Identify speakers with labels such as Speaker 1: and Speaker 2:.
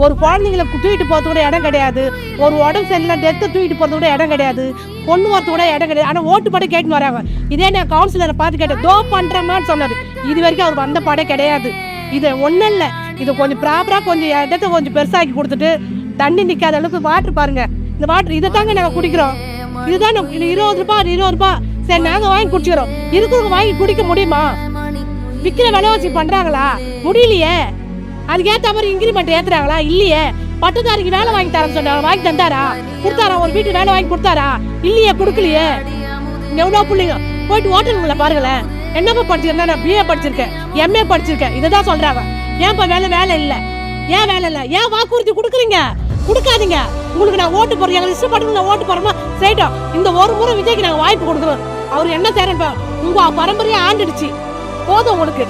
Speaker 1: ஒரு குழந்தைங்களை தூக்கிட்டு போகிறது கூட இடம் கிடையாது, ஒரு உடம்பு சரியில்லை டெத்தை தூக்கிட்டு போகிறது கூட இடம் கிடையாது, பொண்ணு வரது கூட இடம் கிடையாது. ஆனால் ஓட்டு படம் கேட்டுன்னு வராங்க. இதே நான் கவுன்சிலரை பார்த்து கேட்டேன், தோ பண்ணுறேன்னு சொன்னார். இது வரைக்கும் அவர் வந்த படம் கிடையாது. இது ஒன்றும் இல்லை, இது கொஞ்சம் ப்ராப்பராக கொஞ்சம் இடத்த கொஞ்சம் பெருசாக்கி கொடுத்துட்டு தண்ணி நிற்காத அளவுக்கு வாட்டர் பாருங்கள். இந்த வாட்டர் இதை தாங்க நாங்கள் குடிக்கிறோம். இதுதான் 20 ரூபா சரி நாங்கள் வாங்கி குடிச்சிக்கிறோம். இருக்கிறவங்க வாங்கி குடிக்க முடியுமா? விற்கிற விலைவாசி பண்ணுறாங்களா? முடியலையே. அதுக்கேற்ற மாதிரி இன்க்ரிமெண்ட் ஏற்றுறாங்களா? இல்லையே. பட்டதாரிக்கு வேலை வாங்கி தரேன்னு சொன்னாங்க, வாங்கி தந்தாரா? கொடுத்தாரா? ஒரு வீட்டு வேலை வாங்கி கொடுத்தாரா? இல்லையே, கொடுக்கலையே. எவ்வளோ பிள்ளைங்க போயிட்டு ஹோட்டலுங்களை பாருங்களேன். என்னப்பா படிச்சிருந்தா? நான் பிஏ படிச்சிருக்கேன், எம்ஏ படிச்சிருக்கேன். இதை தான் சொல்கிறாங்க. ஏன்ப்பா வேலை இல்லை? ஏன் வேலை இல்லை? ஏன் வாக்குறுதி கொடுக்குறீங்க? கொடுக்காதீங்க. உங்களுக்கு நான் ஓட்டு போடுறேன், எங்களுக்கு இஷ்டப்பட்டு நான் ஓட்டு போடுறோமா செய்யட்டும். இந்த ஒரு முறை விஜய்க்கு நாங்கள் வாய்ப்பு கொடுக்குறோம். அவர் என்ன செய்யறேன்? உங்க பரம்பரையா ஆண்டுடுச்சு, போதும் உங்களுக்கு.